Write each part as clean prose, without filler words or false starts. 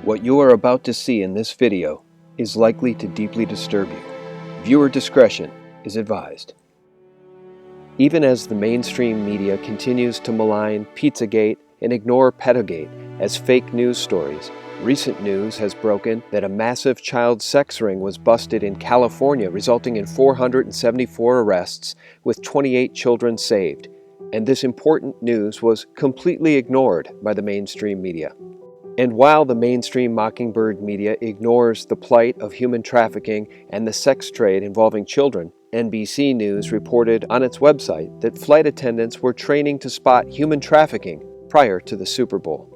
What you are about to see in this video is likely to deeply disturb you. Viewer discretion is advised. Even as the mainstream media continues to malign Pizzagate and ignore Pedogate as fake news stories, recent news has broken that a massive child sex ring was busted in California, resulting in 474 arrests with 28 children saved. And this important news was completely ignored by the mainstream media. And while the mainstream mockingbird media ignores the plight of human trafficking and the sex trade involving children, NBC News reported on its website that flight attendants were training to spot human trafficking prior to the Super Bowl.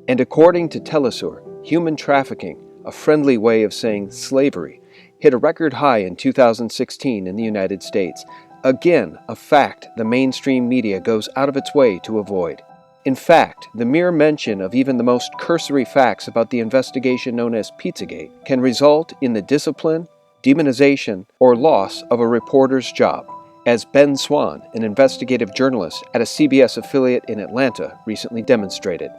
And according to Telesur, human trafficking, a friendly way of saying slavery, hit a record high in 2016 in the United States. Again, a fact the mainstream media goes out of its way to avoid. In fact, the mere mention of even the most cursory facts about the investigation known as Pizzagate can result in the discipline, demonization, or loss of a reporter's job, as Ben Swan, an investigative journalist at a CBS affiliate in Atlanta, recently demonstrated.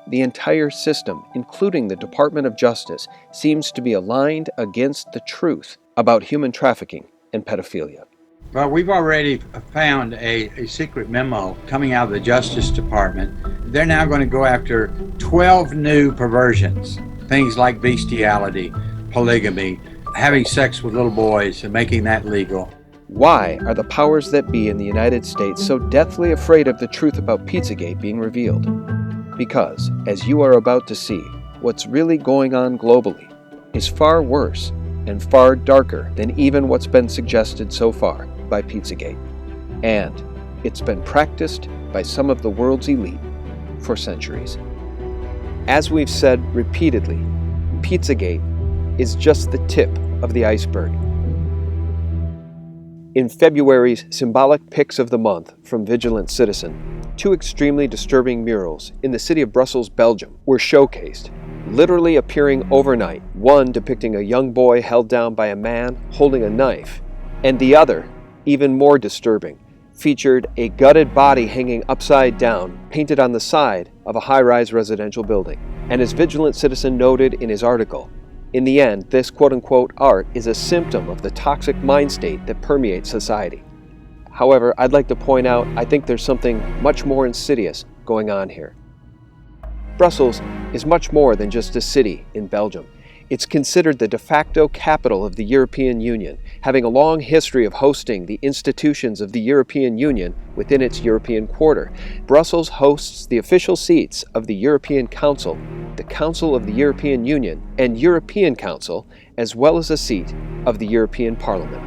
The entire system, including the Department of Justice, seems to be aligned against the truth about human trafficking and pedophilia. Well, we've already found a secret memo coming out of the Justice Department. They're now going to go after 12 new perversions, things like bestiality, polygamy, having sex with little boys and making that legal. Why are the powers that be in the United States so deathly afraid of the truth about Pizzagate being revealed? Because, as you are about to see, what's really going on globally is far worse and far darker than even what's been suggested so far by Pizzagate. And it's been practiced by some of the world's elite for centuries. As we've said repeatedly, Pizzagate is just the tip of the iceberg. In February's Symbolic Picks of the Month from Vigilant Citizen, two extremely disturbing murals in the city of Brussels, Belgium, were showcased, literally appearing overnight, one depicting a young boy held down by a man holding a knife, and the other, even more disturbing, featured a gutted body hanging upside down, painted on the side of a high-rise residential building. And as Vigilant Citizen noted in his article, in the end, this quote-unquote art is a symptom of the toxic mind state that permeates society. However, I'd like to point out, I think there's something much more insidious going on here. Brussels is much more than just a city in Belgium. It's considered the de facto capital of the European Union, having a long history of hosting the institutions of the European Union within its European quarter. Brussels hosts the official seats of the European Council, the Council of the European Union, and European Council, as well as a seat of the European Parliament.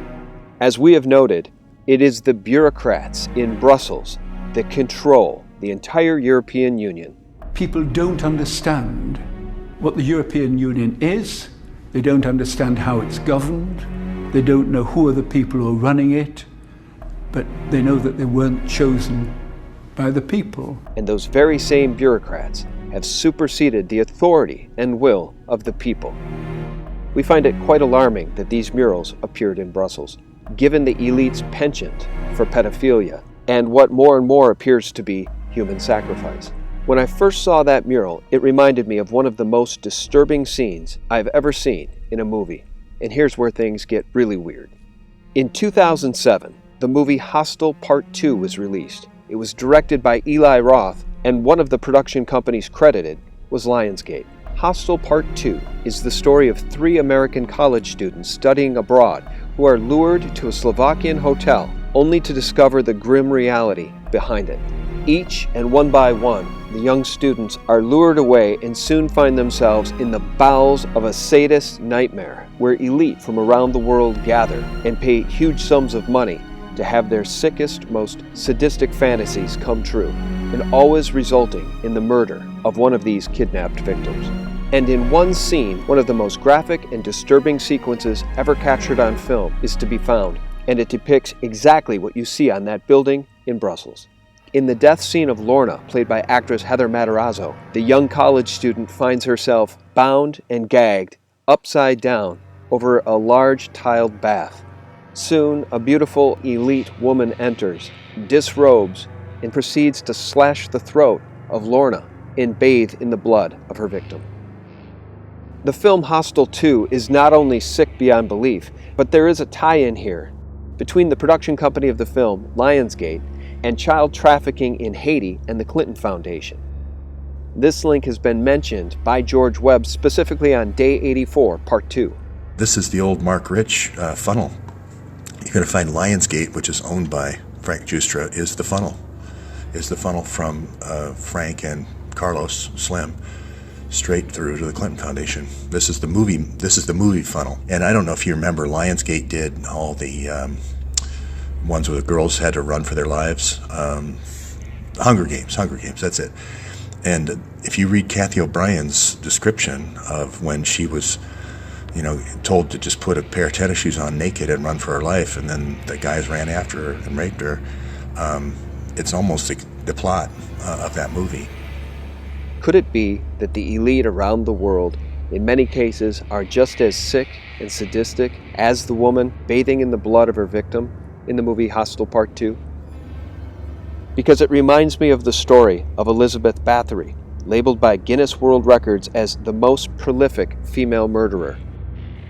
As we have noted, it is the bureaucrats in Brussels that control the entire European Union. People don't understand what the European Union is. They don't understand how it's governed. They don't know who are the people who are running it, but they know that they weren't chosen by the people. And those very same bureaucrats have superseded the authority and will of the people. We find it quite alarming that these murals appeared in Brussels, given the elite's penchant for pedophilia and what more and more appears to be human sacrifice. When I first saw that mural, it reminded me of one of the most disturbing scenes I've ever seen in a movie. And here's where things get really weird. In 2007, the movie Hostel Part 2 was released. It was directed by Eli Roth, and one of the production companies credited was Lionsgate. Hostel Part 2 is the story of 3 American college students studying abroad who are lured to a Slovakian hotel only to discover the grim reality behind it. Each and one by one, the young students are lured away and soon find themselves in the bowels of a sadist nightmare where elite from around the world gather and pay huge sums of money to have their sickest, most sadistic fantasies come true, and always resulting in the murder of one of these kidnapped victims. And in one scene, one of the most graphic and disturbing sequences ever captured on film is to be found, and it depicts exactly what you see on that building in Brussels. In the death scene of Lorna, played by actress Heather Matarazzo, the young college student finds herself bound and gagged upside down over a large tiled bath. Soon, a beautiful elite woman enters, disrobes, and proceeds to slash the throat of Lorna and bathe in the blood of her victim. The film Hostel 2 is not only sick beyond belief, but there is a tie-in here between the production company of the film, Lionsgate, and child trafficking in Haiti and the Clinton Foundation. This link has been mentioned by George Webb specifically on Day 84, Part 2. This is the old Mark Rich funnel. You're going to find Lionsgate, which is owned by Frank Giustra, is the funnel. Is the funnel from Frank and Carlos Slim straight through to the Clinton Foundation. This is the movie funnel. And I don't know if you remember, Lionsgate did all the ones where the girls had to run for their lives. Hunger Games, that's it. And if you read Kathy O'Brien's description of when she was, told to just put a pair of tennis shoes on naked and run for her life, and then the guys ran after her and raped her, it's almost the plot of that movie. Could it be that the elite around the world, in many cases, are just as sick and sadistic as the woman bathing in the blood of her victim in the movie Hostel Part 2? Because it reminds me of the story of Elizabeth Bathory, labeled by Guinness World Records as the most prolific female murderer.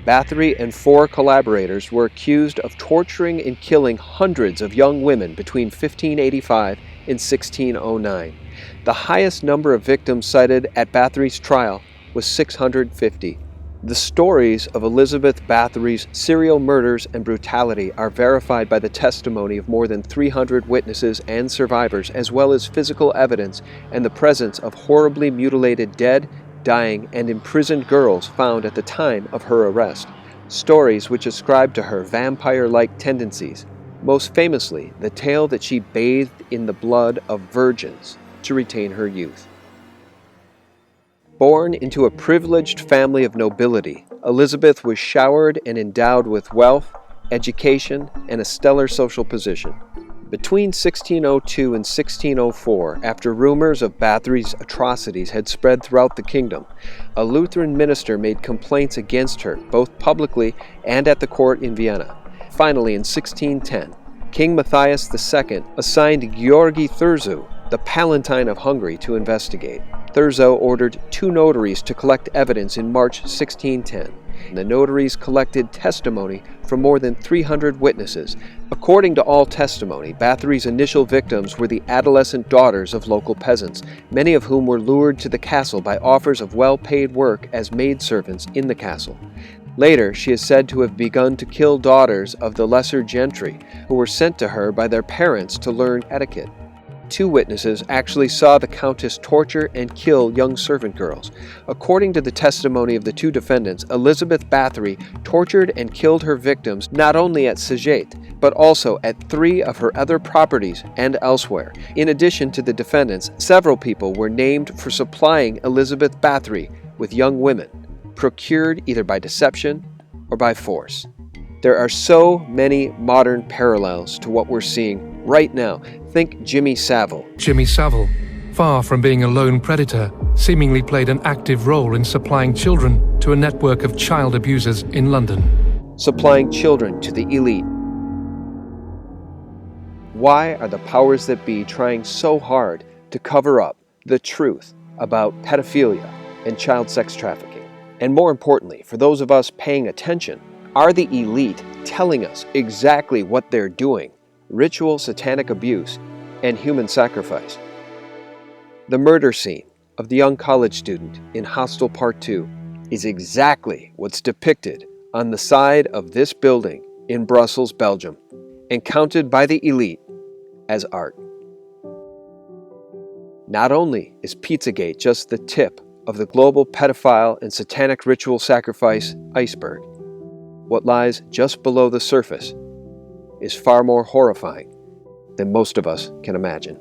Bathory and 4 collaborators were accused of torturing and killing hundreds of young women between 1585 and 1609. The highest number of victims cited at Bathory's trial was 650. The stories of Elizabeth Bathory's serial murders and brutality are verified by the testimony of more than 300 witnesses and survivors, as well as physical evidence and the presence of horribly mutilated dead, dying, and imprisoned girls found at the time of her arrest. Stories which ascribe to her vampire-like tendencies, most famously the tale that she bathed in the blood of virgins to retain her youth. Born into a privileged family of nobility, Elizabeth was showered and endowed with wealth, education, and a stellar social position. Between 1602 and 1604, after rumors of Bathory's atrocities had spread throughout the kingdom, a Lutheran minister made complaints against her, both publicly and at the court in Vienna. Finally, in 1610, King Matthias II assigned Georgi Thurzo, the Palatine of Hungary, to investigate. Thurzo ordered 2 notaries to collect evidence in March 1610. The notaries collected testimony from more than 300 witnesses. According to all testimony, Bathory's initial victims were the adolescent daughters of local peasants, many of whom were lured to the castle by offers of well-paid work as maidservants in the castle. Later, she is said to have begun to kill daughters of the lesser gentry, who were sent to her by their parents to learn etiquette. 2 witnesses actually saw the Countess torture and kill young servant girls. According to the testimony of the 2 defendants, Elizabeth Bathory tortured and killed her victims not only at Saget, but also at 3 of her other properties and elsewhere. In addition to the defendants, several people were named for supplying Elizabeth Bathory with young women, procured either by deception or by force. There are so many modern parallels to what we're seeing right now. Think Jimmy Savile. Jimmy Savile, far from being a lone predator, seemingly played an active role in supplying children to a network of child abusers in London. Supplying children to the elite. Why are the powers that be trying so hard to cover up the truth about pedophilia and child sex trafficking? And more importantly, for those of us paying attention, are the elite telling us exactly what they're doing? Ritual satanic abuse, and human sacrifice. The murder scene of the young college student in Hostel Part 2 is exactly what's depicted on the side of this building in Brussels, Belgium, and counted by the elite as art. Not only is Pizzagate just the tip of the global pedophile and satanic ritual sacrifice iceberg, what lies just below the surface is far more horrifying than most of us can imagine.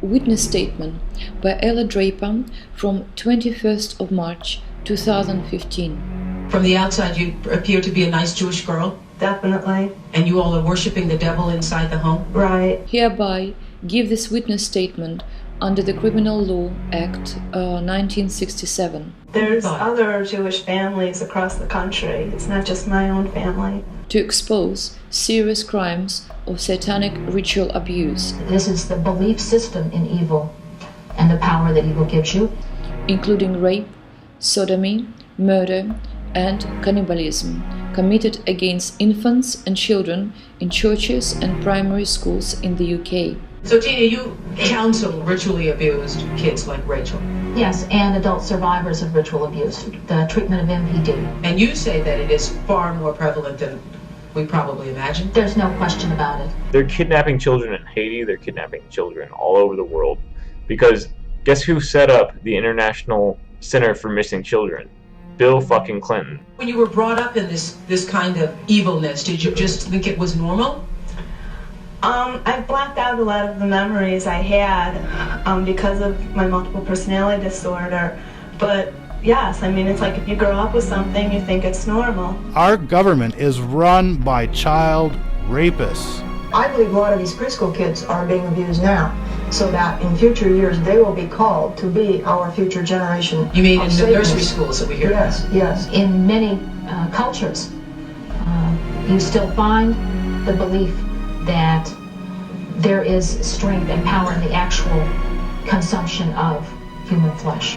Witness statement by Ella Draper from 21st of March 2015. From the outside, you appear to be a nice Jewish girl. Definitely. And you all are worshiping the devil inside the home? Right. Hereby give this witness statement under the Criminal Law Act 1967. There's other Jewish families across the country. It's not just my own family. To expose serious crimes of satanic ritual abuse. This is the belief system in evil and the power that evil gives you. Including rape, sodomy, murder, and cannibalism committed against infants and children in churches and primary schools in the UK. So Tina, you counsel ritually abused kids like Rachel. Yes, and adult survivors of ritual abuse, the treatment of MPD. And you say that it is far more prevalent than we probably imagined. There's no question about it. They're kidnapping children in Haiti, they're kidnapping children all over the world. Because guess who set up the International Center for Missing Children? Bill fucking Clinton. When you were brought up in this kind of evilness, did you just think it was normal? I blacked out a lot of the memories I had because of my multiple personality disorder. But yes, I mean, it's like if you grow up with something, you think it's normal. Our government is run by child rapists. I believe a lot of these preschool kids are being abused now, so that in future years they will be called to be our future generation. You mean in the nursery schools that we hear Yes, about? yes. In many cultures, you still find the belief that there is strength and power in the actual consumption of human flesh.